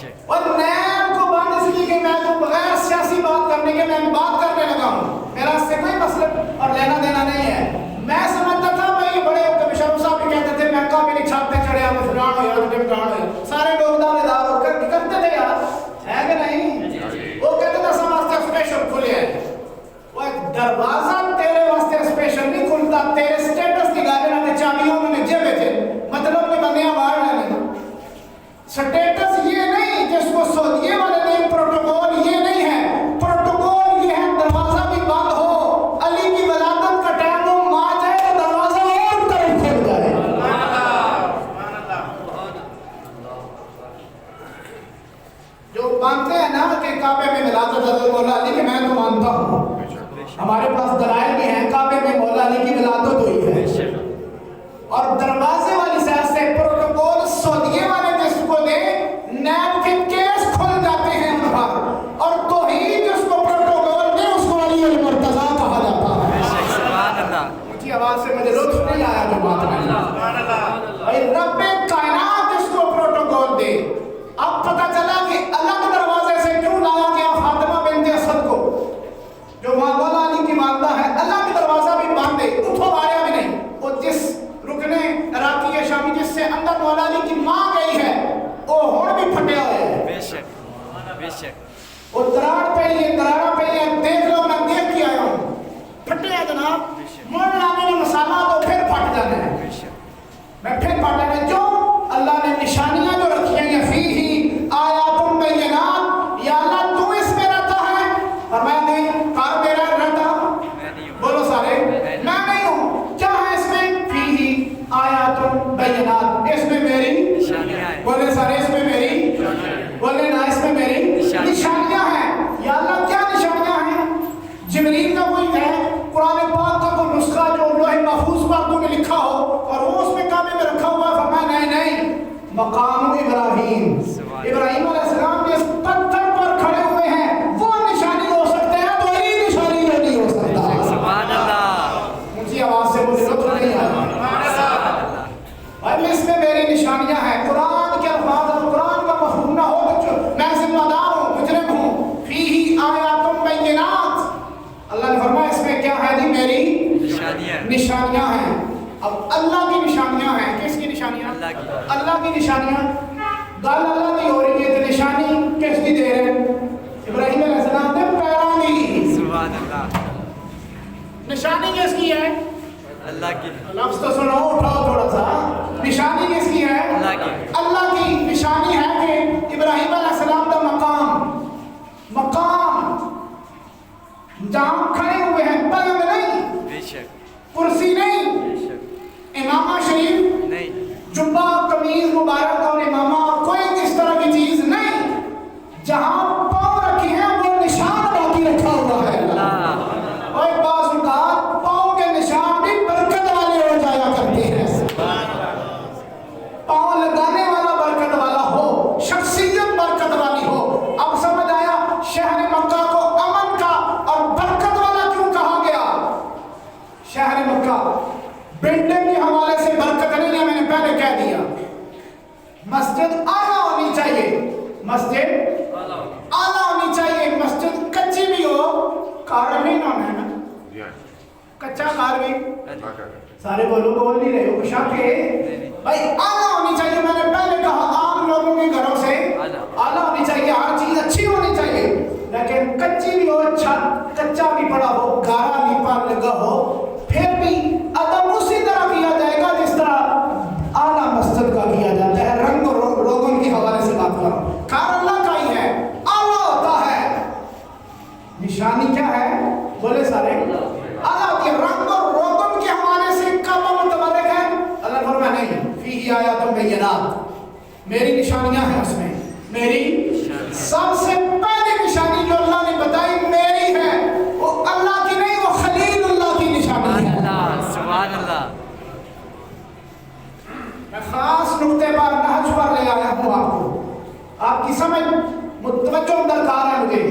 اور نیب کو بات اس لیے کہ میں تو بغیر سیاسی بات کرنے کے میں بات کرنے لگا ہوں، میرا اس سے کوئی مسئلہ اور لینا دینا نہیں ہے۔ میں سمجھتا تھا بھائی بڑے بشرم صاحب بھی کہتے تھے مکہ میں چھت پہ چڑھے آپ فلان ہو یا ڈمکان ہو، سارے لوگ دعوے دار ہو کر کرتے تھے یار، ہے کہ نہیں؟ وہ کہتے تھے سب واسطے اسپیشل کھلے ہیں، وہ ایک دروازہ تیرے واسطے اسپیشل نہیں کھلتا، تیرے سٹیٹس کی گاڑی نہ چابیاں انہوں نے جیبے تھے، مطلب نہیں بنیا باہر نہیں۔ سٹیٹس یہ نہیں جس کو سعودیے والے نے پروٹوکول یہ نہیں ہے، پروٹوکول یہ ہے دروازہ بھی بند ہو، علی کی ولادت کا ٹائم ہو، ماں جائے تو دروازہ اور طرف کھل جائے۔ جو مانتے ہیں نا کہ کعبے میں ولادت حضرت مولا علی کی، میں تو مانتا ہوں، ہمارے پاس دلائل بھی ہیں کعبے میں مولا علی کی ولادت ہوئی ہے، اور دروازے والی سائڈ سے پروٹوکول سعودیے والے جس کو دے نیب کے کیس کھل جاتے ہیں ان پر، اور توحید جس کو پروٹوکول دے اس کو علی المرتضیٰ کہا جاتا ہے۔ مجھے آواز سے مجھے لطف نہیں آیا جو بات میں رب کائنات جس کو پروٹوکول دے۔ اب پتہ چلا کہ الگ دروازے سے کیوں لایا گیا فاطمہ بنت اسد کو جو مولا علی کی والدہ ہے، الگ دروازہ بھی بند ہے، اٹھو آیا بھی نہیں، وہ جس رکنے عراقی شامی جس سے اندر مولا علی کی ماں گئی ہے وہ ہون بھی پھٹیا ہوئے ہے، بے شک بے شک، وہ دراڑ پہ لیے درارہ پہ لیے، دیکھ لو میں دیکھ کے آیا ہوں، پھٹے ہیں جناب، مڑ لانے میں مسالہ تو پھر پھٹ جانے ہیں، میں پھر پھٹے میں جو اللہ نے نشانیاں جو رکھی ہیں یہ فیہی آیات بینات، یا اللہ تو اس میں رہتا ہے، اور میں نہیں کار میرا رہتا، بولو سارے میں نہیں ہوں، کیا ہے اس میں فیہی آیات بینات، اس میں میری بولے سارے اس میں میری بولے نا اس میں میری نشانیاں ہیں، یا اللہ کیا نشانیاں ہیں؟ جبریل کا کوئی ہے قرآن پاک کا کوئی نسخہ جو لوح محفوظ پر تو نے لکھا ہو اور وہ اس میں کعبے میں رکھا ہوا، فرمایا نہیں، مقام ابراہیم، ابراہیم علیہ السلام جس پتھر پر کھڑے ہوئے ہیں وہ نشانی ہو سکتے ہیں، تو یہ نشانی نہیں ہو سکتا۔ سبحان اللہ، مجھے آواز سے مجھے لطف نہیں آیا، اس میں میری نشانیاں ہیں، قرآن کے الفاظ اور قرآن کا مفہوم نہ ہو تو میں ذمہ دار ہوں، مجرم ہوں، فیہی آیات بینات، اللہ نے فرمایا اس میں کیا ہے جی میری نشانیاں ہیں۔ اب اللہ کی نشانیاں ہیں، کس کی نشانیاں؟ اللہ کی نشانیاں، گل اللہ کی ہو رہی ہے تو نشانی کس کی دے رہے ہیں؟ ابراہیم علیہ السلام نے پیروں کی، سبحان اللہ، نشانی کس کی ہے؟ اللہ کی، لفظ تو سنو اٹھاؤ تھوڑا سا، نشانی کس کی ہے؟ اللہ کی نشانی ہے کہ ابراہیم علیہ السلام کا مقام جہاں کھڑے ہوئے ہیں، پلنگ نہیں، بے شک کرسی نہیں، امامہ شریف نہیں، جبہ قمیض مبارک اور امامہ کوئی اس طرح کی چیز نہیں، جہاں پاؤں رکھی ہیں وہ نشان باقی رکھا ہوا ہے۔ اور بعض اوقات پاؤں کے نشان بھی برکت والے ہو جایا کرتے ہیں، پاؤں لگانے والا برکت والا ہو، شخصیت برکت والی ہو۔ اب سمجھ آیا شہر مکہ کو امن کا اور برکت والا کیوں کہا گیا؟ شہر مکہ بلڈنگ کے حوالے سے برکت نہیں ہے، میں نے پہلے کہہ دیا، مسجد اعلیٰ ہونی چاہیے، مسجد اعلیٰ ہونی چاہیے، مسجد کچی بھی ہو، کار نہیں ہونا ہے نا، کچا کار بھی، سارے بولو بول نہیں رہے ہو کشا کے بھائی اعلیٰ ہونی چاہیے، میں نے پہلے کہا عام لوگوں کے گھروں سے اعلیٰ ہونی چاہیے، ہر چیز اچھی ہونی چاہیے، لیکن کچی بھی ہو، چھت کچا بھی پڑا ہو، گارا لیپا لگا ہو، پھر بھی ادب اسی طرح کیا جائے گا جس طرح اعلیٰ مسجد کا کیا جاتا ہے۔ رنگ و روغن کے حوالے سے بات کرو، کار اللہ کا ہی ہے، اعلیٰ ہوتا ہے، نشانی کیا ہے؟ بولے سارے اعلیٰ کی رنگ اور روغن کے حوالے سے کعبہ متبرک ہے، اللہ فرمایا نہیں، فیہی آیات بینات، میری نشانیاں ہیں اس میں، میری سب سے پہلی نشانی جو اللہ نے بتائی میری ہے، وہ اللہ کی نہیں، وہ خلیل اللہ کی نشانی ہے۔ سبحان اللہ، میں خاص نقطے پر نہج پر لے آیا ہوں آپ کو، آپ کی سمجھ متوجہ درکار ہے مجھے،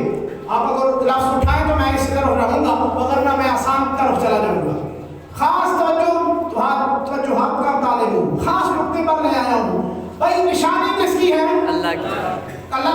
آپ اگر لفظ اٹھائیں تو میں اسی طرف رہوں گا، ورنہ میں آسان طرف چلا جاؤں گا۔ خاص توجہات کا طالب ہوں، خاص نقطے پر لے آیا ہوں۔ بھائی نشانی کس کی ہے؟ اللہ کی، اللہ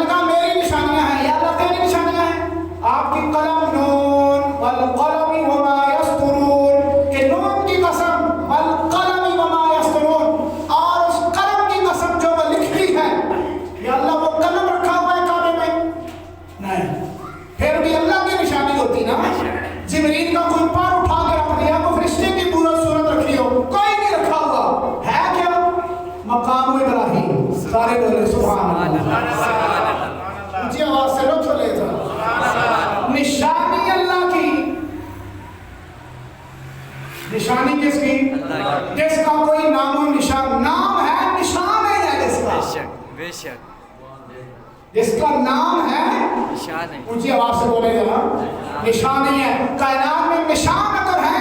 निशानी किसकी? जिसका कोई नामो निशान, नाम है निशान है जिसका, बेशक बेशक जिसका नाम है निशान है। ऊंची आवाज से बोले जरा, निशान नहीं है। कायनात में निशान अगर है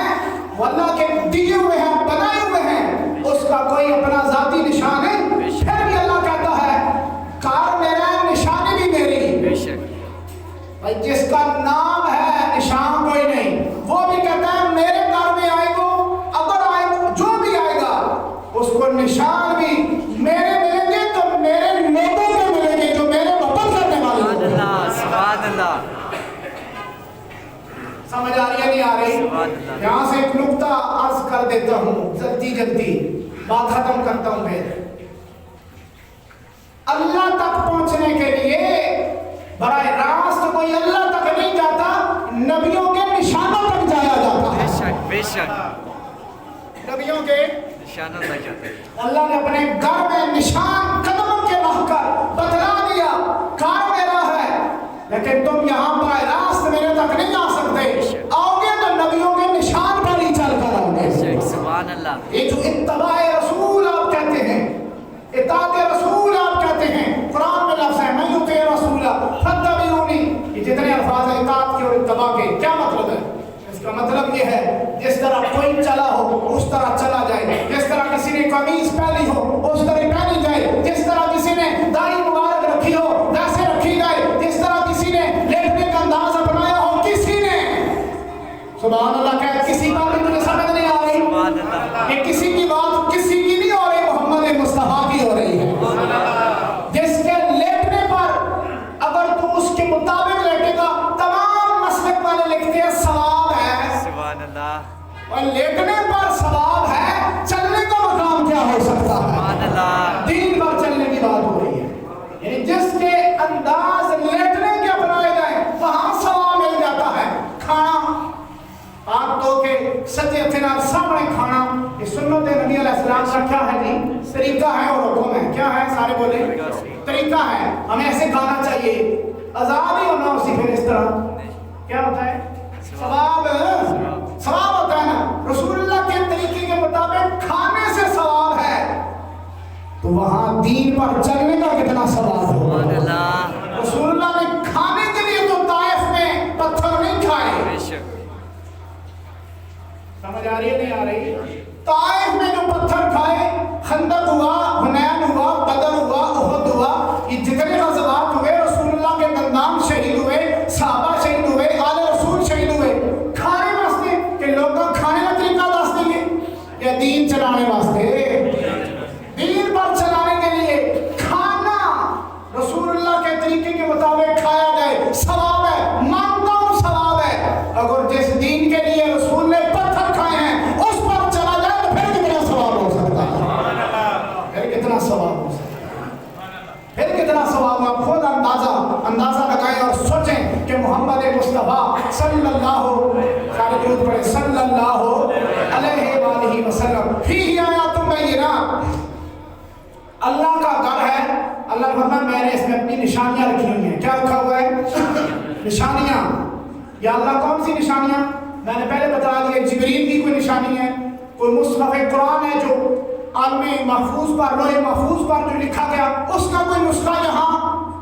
वो अल्लाह के दिए हुए हैं, बनाए हुए हैं, उसका कोई अपना जाती निशान है, फिर भी अल्लाह कहता है कार मेरा है, निशानी भी मेरी। बेशक भाई जिसका नाम है निशान कोई नहीं, वो भी कहता है मेरे घर में आएगा, अगर आएगा जो भी आएगा उसको निशान भी मेरे मिलेंगे, तो मेरे लोगों के मिलेंगे जो मेरे वतन करने वाले सुभान हैं। अल्लाह सुभान अल्लाह समझ आ रही है नहीं आ रही? सुभान अल्लाह। यहाँ से एक नुक्ता अर्ज कर देता हूँ, जल्दी जल्दी बात खत्म करता हूँ। फिर अल्लाह तक पहुंचने के लिए बराह रास्त कोई अल्लाह तक नहीं जाता, नबियों के निशानों तक जाया जाता है। बेशक बेशक नबियों के निशानों तक जाते हैं। अल्लाह ने अपने घर में निशान कदमों के महकर बतला दिया, कार मेरा है, लेकिन तुम यहाँ बराह रास्त मेरे तक नहीं आ सकते, आओगे तो नबियों के निशान पर ही चल कर आओगे। बेशक सुभान अल्लाह। ये जो इत्तबाए रसूल आप कहते हैं, इताअते रसूल आप कहते हैं, कुरान में लफ्ज़ है मैं युती रसूला फत्तबिऊनी, ये जितने अल्फाज हैं इताअत के और इत्तबा के, क्या मतलब है? इसका मतलब ये है जिस तरह कोई चला हो उस तरह चला जाए, जिस तरह किसी ने कमीज पहनी हो उस तरह पहनी जाए, जिस तरह किसी ने दाढ़ी मुबारक रखी हो वैसे रखी जाए, जिस तरह किसी ने लेटने का अंदाज अपनाया हो, किसी ने सुभान अल्लाह कहे, किसी बात में मुझे समझ नहीं आ रही, सुभान अल्लाह। ये किसी की बात किसी की नहीं हो रही, मोहम्मद मुस्तफा की हो रही है। जिसके लेटने पर अगर तू उसके मुताबिक लेटेगा, तमाम मसलक वाले लिखते हैं सवाब है, सुभान अल्लाह और लेटने पर सवाब है, चलने का मकाम क्या हो सकता है? सुभान अल्लाह। दीन पर चलने की बात हो रही है, यानी जिसके अंदाज लेटने के अपनाए जाए वहां सवाब मिल जाता है। खाना आप तो के सच्चे थे ना सामने खाना, ये सुन्नत नबी अलैहिस्सलाम का क्या है जी? तरीका है और हुक्म है। क्या है? सारे बोले तरीका है। हमें ऐसे खाना चाहिए, आजाद ही होना उसी फिर इस तरह क्या होता है? सवाब सवाब होता है ना, रसूलुल्लाह के तरीके के मुताबिक खाने से सवाब है, तो वहां दीन पर चलने का कितना सवाब सुभान होगा? अल्लाह। रसूलुल्लाह ने खाने के लिए तो ताइफ में पत्थर नहीं खाए, बेशक समझ आ रही है नहीं आ रही? ताइफ में जो पत्थर खाए, खंदक हुआ, हुनैन हुआ, बदर हुआ, उहद हुआ, ये जितने ग़ज़वात हुए, रसूलुल्लाह के दंदान शहीद हुए, सहाबा शहीद हुए, आले रसूल शहीद हुए, खाने वास्ते कि लोग खाने का तरीका दस देंगे या दीन चलाने वास्ते? दीन पर चलाने के लिए खाना रसूलुल्लाह के तरीके के मुताबिक खाया जाए, सवाब है, मानता हूँ सवाब है। अगर जिस दीन के लिए रसूल ने पत्थर खाए हैं उस पर चला जाए तो फिर कितना सवाब हो सकता है? फिर कितना सवाब हो सकता है? फिर कितना सवाब? आप खुद अंदाजा लगाएं और सोचें कि मोहम्मद मुस्तफा सल्लल्लाहु अलैहि वसल्लम फीही आयातुम बैयिनात, अल्लाह का घर है। अल्लाह ने फरमाया मैंने इसमें अपनी निशानियां रखी हुई हैं। क्या रखा हुआ है? निशानियां। या अल्लाह कौन सी निशानियां? मैंने पहले बता दिया, जिब्रील की कोई निशानी है, कोई मुसहफ़ कुरान है जो आलमे महफूज पर, लोहे महफूज पर जो लिखा गया उसका कोई नुस्खा यहाँ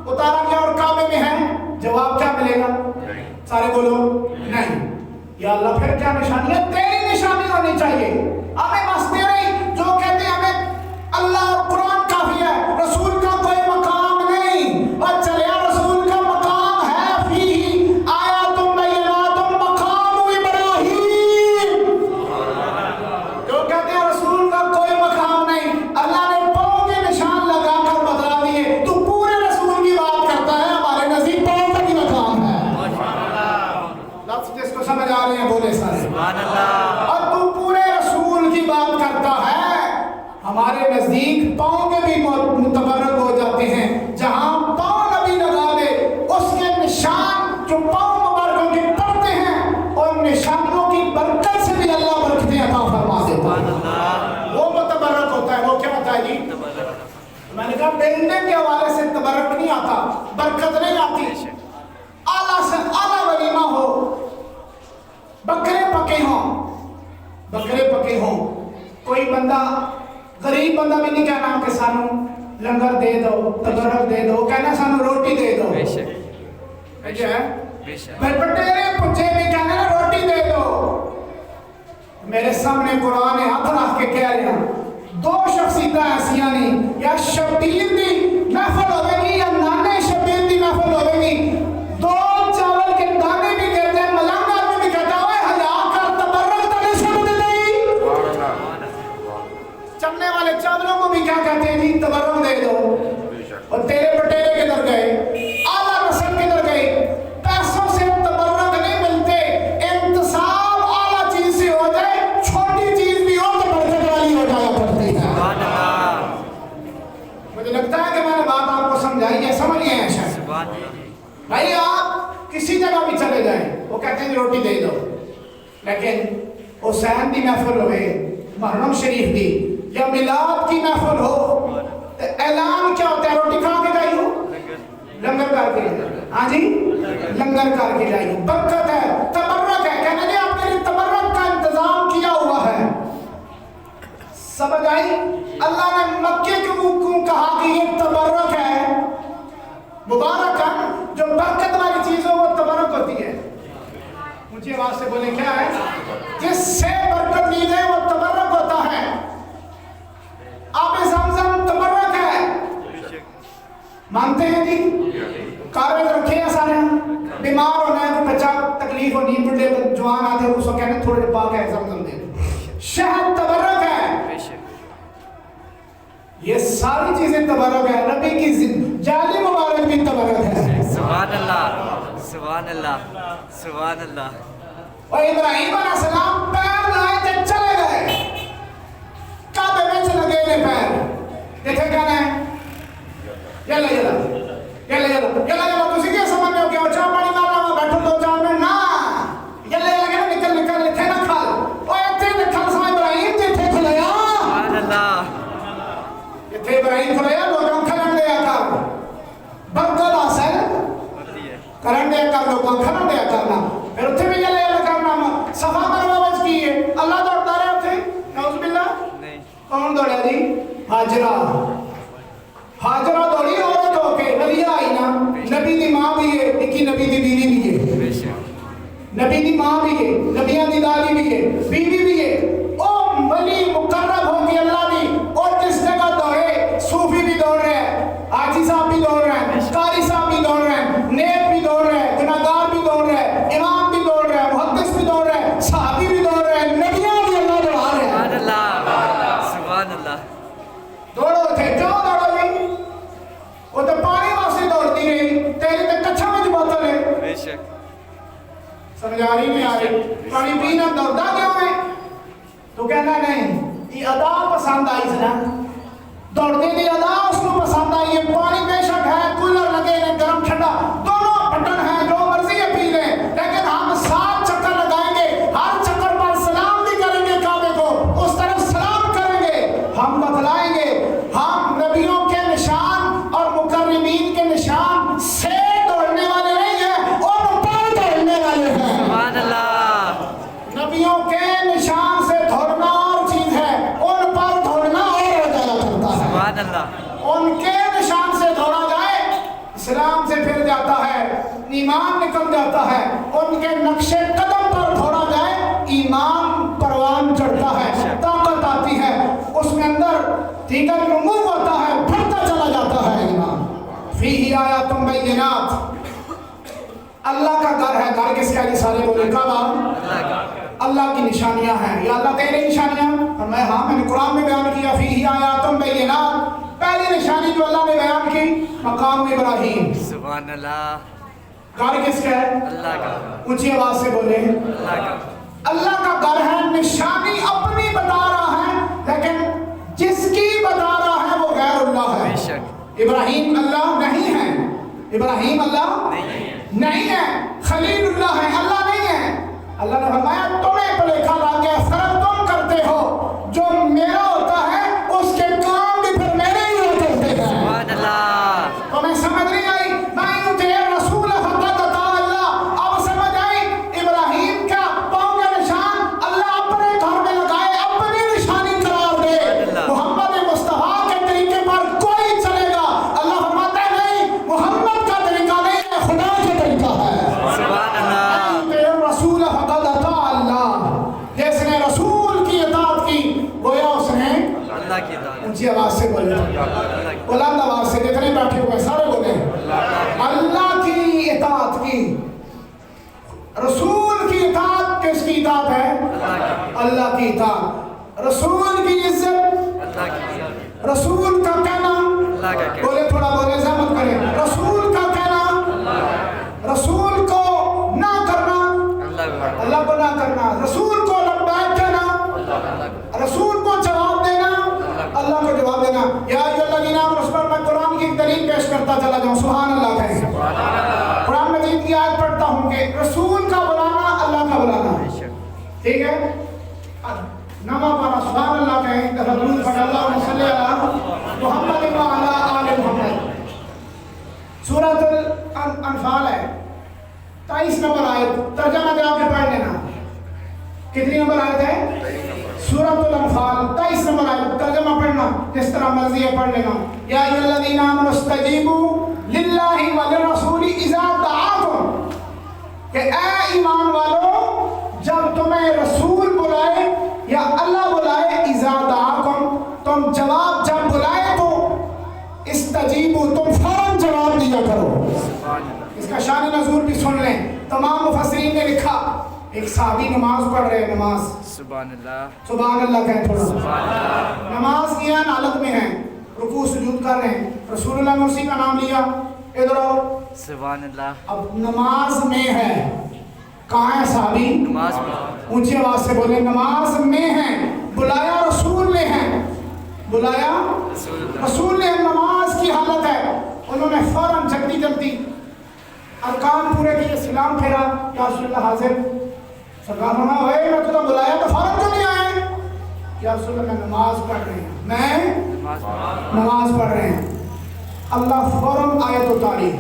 उतारा गया और काबे में है, जवाब क्या मिलेगा? सारे बोलो नहीं। या अल्लाह फिर क्या निशानी है? तेरी निशानी होनी चाहिए। हमें बस तेरे जो कहते हैं हमें अल्लाह और कुरान काफी है, रसूल का कोई मकाम नहीं। और चले रसूल का मकाम है फीही आयातुम बैयिनातुम मकाम इब्राहीम, जो कहते हैं रसूल का कोई मकाम नहीं, अल्लाह ने पाँव के निशान लगाकर बता दिए। तू पूरे रसूल की बात करता है, हमारे नजदीक पाँव तक ही मकाम है। लफ्ज़ जिसको समझ आ रहे हैं बोले सारे सुभान अल्लाह। और तू पूरे रसूल की बात करता है, हमारे नजदीक पाँव के भी मुतबर्रक हो जाते हैं। जहां पाँव नबी लगा दे उसके निशान जो पाँव मुबारकों के पड़ते हैं, और निशानियों की बरकत से भी अल्लाह बरकतें अता फरमा देता है। वो मुतबर्रक होता है। वो क्या होता है जी? मैंने कहा बिल्डिंग के हवाले से तबर्रक नहीं आता, बरकत नहीं आती। आला से आला वलीमा हो, बकरे पके हों, बकरे पके हों। कोई बंदा गरीब बंदा भी नहीं कहना कि सानू लंगर दे दो, तबरक दे दो, कहना सानू रोटी दे दो। अच्छा है भाई बटेरे पुछे भी कहना रोटी दे दो। मेरे सामने कुरान ने हाथ रख के कह रहे हैं दो शख्सियतां ऐसियां ने, या शबीर दी महफिल होगी या नाने शबीर दी महफिल होगी। दो चावल के दाने भी कहते हैं, मलंग आदमी भी कहता है हया कर तबरक तने सब दे दई। चमने वाले चावलों को भी क्या कहते हैं जी, तबरक दे दो। और तेरे बटेरे किधर गए, आला नस्ल किधर गए। पैसों से तबरक नहीं मिलते, इंतसाब आला चीज से हो जाए, छोटी चीज भी हो तो बरकत वाली हो जाया करती है। मुझे लगता है कि मैंने बात आपको समझाई है, समझ गए हैं शायद। भाई आप किसी जगह भी चले जाएं, वो कहते हैं रोटी दे दो, लेकिन हुसैन की महफिल हो, मुहर्रम शरीफ की या मिलाद की महफिल हो तो ऐलान क्या होता है, रोटी खा के जाइयो, लंगर करके। हाँ जी, लंगर करके जाइयो, बरकत है, तबर्रक है। कहने जी आपके लिए तबर्रक का इंतजाम किया हुआ है। समझ आई? अल्लाह ने मक्के के क्यों कहा कि ये तबर्रक है, मुबारक है। जो बरकत वाली चीज हो वो तबर्रक होती है। ऊंची आवाज से बोले क्या है, जिससे बरकत ली जाए वो तबर्रक होता है। आप ज़मज़म तबर्रक है, मानते हैं जी? कागज रखे हैं सारे, बीमार होना है तो बच्चा तकलीफ होनी, बुढ़े जवान आते हैं उसको कहने थोड़े पाक है ज़मज़म दे। शहद तबर्रक है, ये सारी चीजें तबर्रक है। नबी की जाली मुबारक भी तबर्रक है। सुभान अल्लाह, सुभान अल्लाह, सुभान अल्लाह। और इब्राहिम अलैहिस्सलाम पैर लाए थे चले गए, काबे में चले गए ने पैर देखे कहना है यला यला यला यला यला यला। तुसी क्या समझ में हो क्या चाय पानी मारना वहां बैठो दो चार मिनट ना यला यला कहना निकल निकल थे ना खा ओ इथे निकल सा इब्राहिम जिथे खलाया। सुभान अल्लाह। इथे इब्राहिम खलाया लोगों खलन दे कर बरकत हासिल करन दे कर, लोगों खलन दे करना। फिर उथे भी यला यला करना सफा मरवा बच की है। अल्लाह दौड़ता रहा उथे, नाउज़ुबिल्लाह। नहीं, कौन दौड़ा जी? हाजरा। हाजरा दौड़ी औरत होके, नबिया आई ना, नबी दी मां भी है, इकी नबी दी बीवी भी है, नबी दी मां भी है, नबियां दी दादी भी है, बीवी भी है। ओ वली मुकर्रब होके अल्लाह दी, और जिस जगह दौड़े सूफी भी दौड़ रहे हैं, हाजी साहब भी दौड़ रहे हैं, कारी साहब भी दौड़ रहे हैं, नेक भी दौड़ रहे हैं, गुनाहगार भी दौड़ रहे हैं, इमाम भी दौड़ रहे हैं, मुहद्दिस भी दौड़ रहे हैं, सहाबी भी दौड़ रहे हैं, नबियां भी अल्लाह दौड़ा रहे हैं। सुभान अल्लाह, सुभान अल्लाह। दौड़ो थे, क्यों दौड़ो जी? वो तो पानी वास्ते दौड़ती रही, तेरी तो कच्छा में बोतल है। बेशक समझ आ रही नहीं आ रही? पानी पीना दौड़ता क्यों है? तो कहना नहीं, ये अदा पसंद आई ना, दौड़ने की अदा उसको पसंद आई है। पानी बेशक है, कूलर लगे हैं, गर्म ठंडा दोनों बटन है, जो मर्जी है पी लें, लेकिन हम 7 चक्कर लगाएंगे, हर चक्कर पर सलाम भी करेंगे काबे को, उस तरफ सलाम करेंगे। हम बतलाएंगे हम नबियों के निशान और मुकर्रमीन के निशान से दौड़ने वाले नहीं हैं, उन पर दौड़ने वाले हैं। सुभान अल्लाह। नबियों के निशान से दौड़ना और चीज है, उन पर दौड़ना और हो जाया करता है। सुभान अल्लाह। उनके निशान से दौड़ा जाए, इस्लाम से फिर जाता है, ईमान निकल जाता है। उनके नक्शे कदम पर दौड़ा जाए, ईमान परवान चढ़ता है, ताकत आती है, उसमें अंदर दीगर नमूर होता है, बढ़ता चला जाता है ईमान। फीही आयातुम बैयिनात। अल्लाह का घर है, घर किसका? सारे बोले काबा। अल्लाह की निशानियां हैं। या अल्लाह तेरी निशानियां? और मैं हाँ, मैंने कुरान में बयान किया फीही आयातुम बैयिनात। पहली निशानी जो अल्लाह ने बयान की, मकाम इब्राहिम। सुभान अल्लाह। घर किसका है? अल्लाह का। ऊंची आवाज से बोले अल्लाह का। अल्लाह का घर है। निशानी अपनी बता रहा है, लेकिन जिसकी बता रहा है वो गैरुल्लाह है। बेशक इब्राहिम अल्लाह नहीं है, इब्राहिम अल्लाह नहीं है, खलीलुल्लाह है, अल्लाह नहीं है। अल्लाह ने फरमाया तुम्हें भुलेखा लग गया, फर्क तुम करते हो, जो मेरा होता है उसके काम भी फिर मेरे ही होते हैं। सुभान अल्लाह। तुम्हें समझ नहीं आई? मैं तेरे रसूल फकत अता अल्लाह। अब समझ आई इब्राहिम का पाँव का निशान अल्लाह अपने घर में बुलंद आवाज से जितने बैठे हुए सारे बोले अल्लाह की इताअत की, रसूल की इताअत। किसकी इताअत है? अल्लाह की इताअत। रसूल की इज्जत, रसूल का कहना, बोले थोड़ा बोले जहमत करें, रसूल का कहना, रसूल को ना करना, अल्लाह को ना करना, रसूल को लब्बैक कहना, रसूल को जवाब देना, अल्लाह को जवाब देना। या अय्युहल्लज़ीना आमनू, उस पर मैं कुरान की एक दलील पेश करता चला जाऊं। सुभान अल्लाह कहें। कुरान मजीद की आयत पढ़ता हूं कि रसूल का बुलाना अल्लाह का बुलाना, ठीक है। नमा पारा सुभान अल्लाह कहें, दरूद पढ़ अल्लाहुम्मा सल्ली अला मुहम्मद व अला आले मुहम्मद। सूरह अनफाल है 23 नंबर आयत, तर्जुमा जाके पढ़ लेना। कितनी नंबर आयत है? सूरह अनफाल 23 नंबर आयत, तर्जुमा पढ़ना, जिस तरह मर्जी है पढ़ लेना। या अय्युहल्लज़ीना आमनू इस्तजीबू लिल्लाहि व लिर्रसूली इज़ा दआकुम, कि ऐ ईमान वालों जब तुम्हें रसूल बुलाए या अल्लाह बुलाए, इज़ा दआकुम तुम जवाब जब बुलाए तो इस्तजीबू तुम फौरन जवाब दिया करो। इसका शान नज़ूल भी सुन लें। तमाम मुफस्सिरीन ने लिखा, एक साहबी नमाज पढ़ रहे हैं, नमाज, सुभान अल्लाह कहें थोड़ा, नमाज की हालत में है, रुकू सुजूद कर रहे हैं, रसूलुल्लाह ने उसी का नाम लिया, इधर आओ, सुभान अल्लाह। अब नमाज में है, कहाँ है साहबी? नमाज में। ऊंची आवाज से बोले नमाज में है, बुलाया रसूल ने है, बुलाया रसूल ने, नमाज की हालत है। उन्होंने फौरन जल्दी जल्दी अरकान पूरे किए, सलाम फेरा, या रसूलल्लाह हाजिर, सरकार होना है, मैं तो बुलाया तो फौरन क्यों नहीं आए? या रसूलल्लाह मैं नमाज पढ़ रहे हैं, मैं नमाज पढ़ रहे हैं। अल्लाह फौरन आयत उतारी,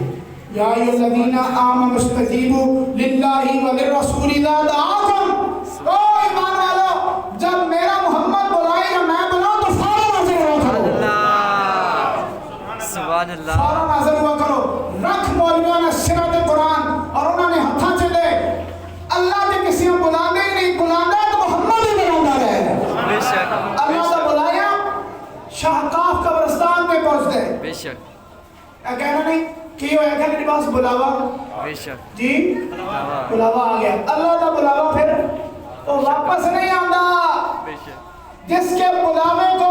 या अय्युहल्लज़ीना आमनू इस्तजीबू लिल्लाहि व लिर्रसूली इज़ा दआकुम, ओ ईमान वालों जब मेरा मोहम्मद बुलाए या मैं बुलाऊं तो फौरन हाजिर हुआ करो। सुभान अल्लाह, फौरन हाजिर हुआ करो। रख मौलवियों ने सिरत कुरान और उन्होंने हथा चले, अल्लाह ने किसी को बुलाने ही नहीं, बुलाना तो मोहम्मद ही बुलाता रहे। बेशक अल्लाह ने बुलाया, शाहकाफ कब्रिस्तान में पहुंच गए, बेशक कहना नहीं कि वो एक के पास बुलावा, बेशक जी बुलावा आ गया, अल्लाह का बुलावा फिर वो वापस नहीं आता। बेशक जिसके बुलावे को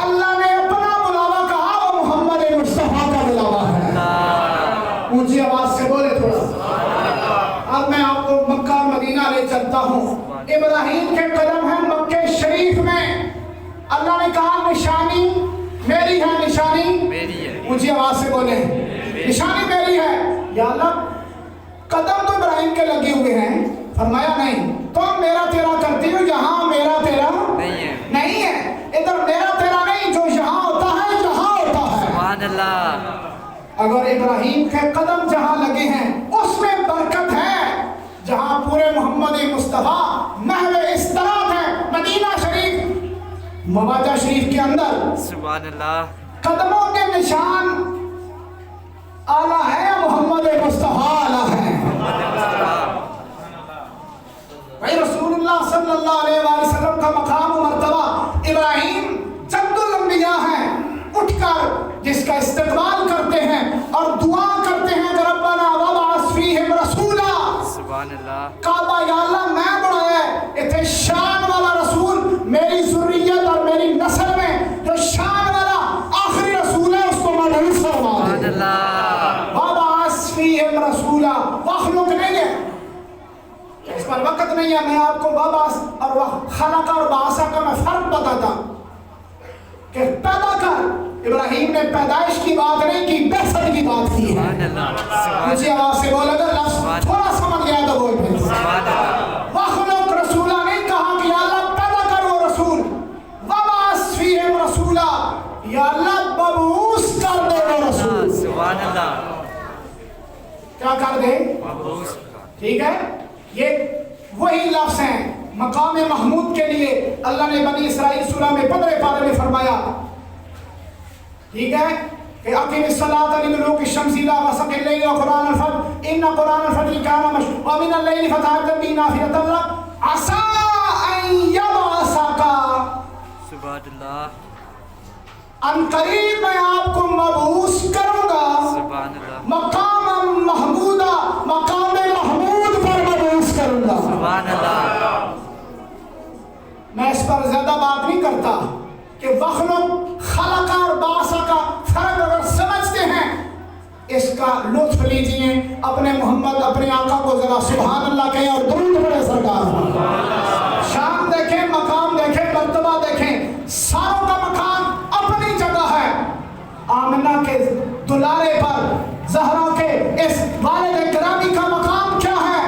अल्लाह ने अपना बुलावा कहा, वो मोहम्मद मुस्तफा का बुलावा है। ऊंची आवाज से बोले थोड़ा। अब मैं आपको मक्का और मदीना ले चलता हूँ। इब्राहिम के कदम है मक्के शरीफ में, अल्लाह ने कहा निशानी मेरी है, निशानी मेरी है। ऊंची आवाज से बोले निशानी मेरी है। या अल्लाह कदम तो इब्राहिम के लगे हुए हैं, फरमाया नहीं तुम मेरा तेरा करती हो, यहाँ मेरा तेरा नहीं है, इधर मेरा तेरा नहीं, जो यहाँ होता है यहाँ होता है। सुभान अल्लाह। अगर इब्राहिम के कदम जहाँ लगे हैं उसमें बरकत है, जहाँ पूरे मोहम्मद मुस्तफा महव इस्तिरात है, मदीना शरीफ मवाजा शरीफ के अंदर, सुभान अल्लाह, कदमों के निशान आला है या मोहम्मद मुस्तफा आला है? भाई रसूलुल्लाह सल्लल्लाहु अलैहि वसल्लम का मकाम और मर्तबा, इब्राहिम जद्दुल अंबिया है, उठकर जिसका इस्तकबाल करते हैं और दुआ करते हैं कि रब्बना वबअस फीहिम रसूला, सुभान अल्लाह, काबा या अल्लाह मैं बढ़ाया इतने शान वाला रसूल मेरी जुर्रियत और मेरी नस्ल में, जो शान वाला आखिरी रसूल है उसको मौजूद फरमा दे। सुभान अल्लाह। वबअस फीहिम रसूला, मखलूक नहीं है, इस पर वक्त नहीं है, मैं आपको वबअस और खलक और बासा का मैं फर्क बताता कि पैदा कर, इब्राहिम ने पैदाइश की बात नहीं की, बेसत की बात की है। मुझे आवाज से बोल, अगर लफ्ज थोड़ा समझ गया तो बोल फिर। मखलूक रसूला नहीं कहा कि या अल्लाह पैदा कर वो रसूल, वबअस फीहिम रसूला, या अल्लाह मबऊस कर दे वो रसूल। सुभान अल्लाह। क्या कर दे? मबऊस। ठीक है, ये वही लफ्ज हैं मकाम महमूद के लिए अल्लाह ने बनी इसराइल सूरह में 15 पारे में फरमाया, ठीक है, कि अकीमिस सलात लिदुलूकी शम्सी इला गसक़िल लैल व क़ुरानल फज्र इन्न क़ुरानल फज्रि काना मशहूदा व मिनल लैलि फतहज्जद बिही नाफ़िलतन लक असा अन यबअसका, सुभान अल्लाह, अन अनकरीब मैं आपको मबूस करूंगा, सुभान अल्लाह, मकाम महमूदा, मकाम महमूद पर मबूस करूंगा। सुभान अल्लाह। मैं इस पर ज्यादा बात नहीं करता कि वखलुक, खलका और बासा का फर्क अगर समझते हैं, इसका लुत्फ लीजिए। अपने मोहम्मद, अपने आका को जरा सुभान अल्लाह कहें और दुरूद पढ़े सरकार। शान देखें, मकाम देखें, मर्तबा देखें, सारों का मकाम अपनी जगह है। आमिना के दुलारे पर, ज़हरा के इस वालिद गिरामी का मकाम क्या है?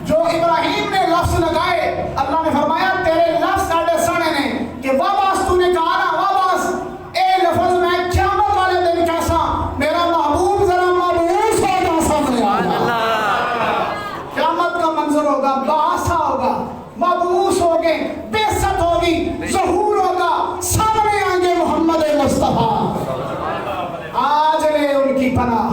जो इब्राहीम ने लफ्ज़ लगाए, अल्लाह ने फरमाया तेरे लफ्ज़ साढ़े सने ने कि वाबास, तूने कहा ना वाबास, ए लफ्ज़ में क़यामत वाले दिन कैसा मेरा महबूब जरा मबूस होगा, सामने आएगा। क़यामत का मंजर होगा, बासा होगा, मबूस होंगे, बेइज्जत होगी, ज़हूर होगा, सामने आएंगे मोहम्मद मुस्तफ़ा। आज ले उनकी पनाह,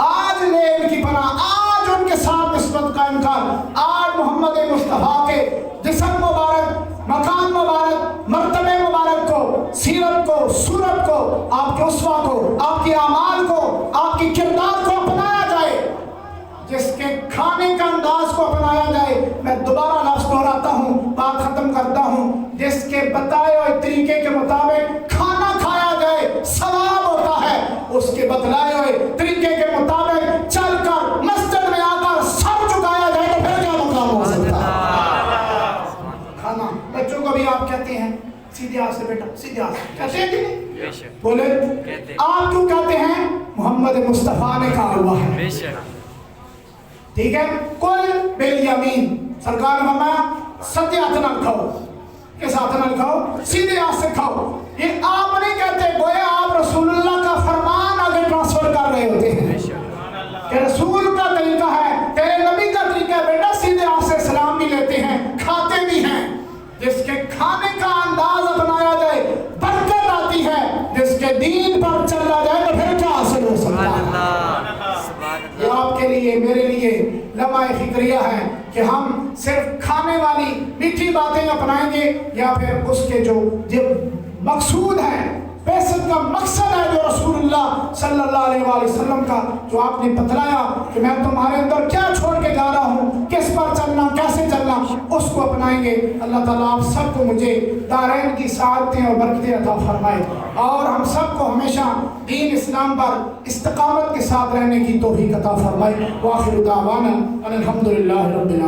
आज ले उनकी पनाह, आज उनके साथ निस्बत कायम कर। आज मोहम्मद मुस्तफ़ा के जिस्म मुबारक, मकान मुबारक, मर्तबे मुबारक को, सीरत को, सूरत को, आपके उसवा को, आपके आमाल को, आपकी किरदार को अपनाया जाए। जिसके खाने का अंदाज को अपनाया जाए। मैं दोबारा लफ्ज़ दोहराता हूँ, बात खत्म करता हूँ। जिसके बताए हुए तरीके के मुताबिक खाना खाया जाए, सवाब होता है। उसके बतलाए हुए तरीके के मुताबिक चलकर मस्जिद में आकर सर झुकाया जाए तो फिर क्या मकाम हो सकता है? खाना, बच्चों को भी आप कहते हैं सीधे हाथ से बेटा, सीधे हाथ से कहते हैं कि नहीं? बेशक बोले कहते हैं। आप क्यों कहते हैं? मोहम्मद मुस्तफ़ा ने कहा हुआ है। बेशक ठीक है। कुल बेल यमीन, सरकार ने फरमाया सत्य हाथ ना खाओ। किस हाथ ना खाओ? सीधे हाथ से खाओ। ये आप नहीं कहते, गोया आप रसूलुल्लाह का फरमान आगे ट्रांसफर कर रहे होते हैं कि रसूल का तरीका है, तेरे नबी का तरीका है बेटा, सीधे हाथ से सलाम भी लेते हैं, खाते भी हैं। जिसके खाने का अंदाज अपनाया जाए बरकत आती है, जिसके दीन पर चला जाए तो फिर क्या हासिल हो सकता है? ये आपके लिए, मेरे लिए लम्हा फिक्रिया है कि हम सिर्फ खाने वाली मीठी बातें अपनाएंगे या फिर उसके जो मकसूद है, बेसिक का मकसद है जो रसूलुल्लाह सल्लल्लाहु अलैहि वसल्लम का जो आपने बतलाया कि मैं तुम्हारे अंदर क्या छोड़ के जा रहा हूँ, किस पर चलना, कैसे चलना, उसको अपनाएंगे। अल्लाह ताला आप सबको, मुझे दारैन की सआदतें और बरकतें अता फरमाए और हम सबको हमेशा दीन इस्लाम पर इस्तिकामत के साथ रहने की तौफीक अता फरमाए। व आखिरु दावाना अनिल हम्दुलिल्लाहि रब्बिल आलमीन।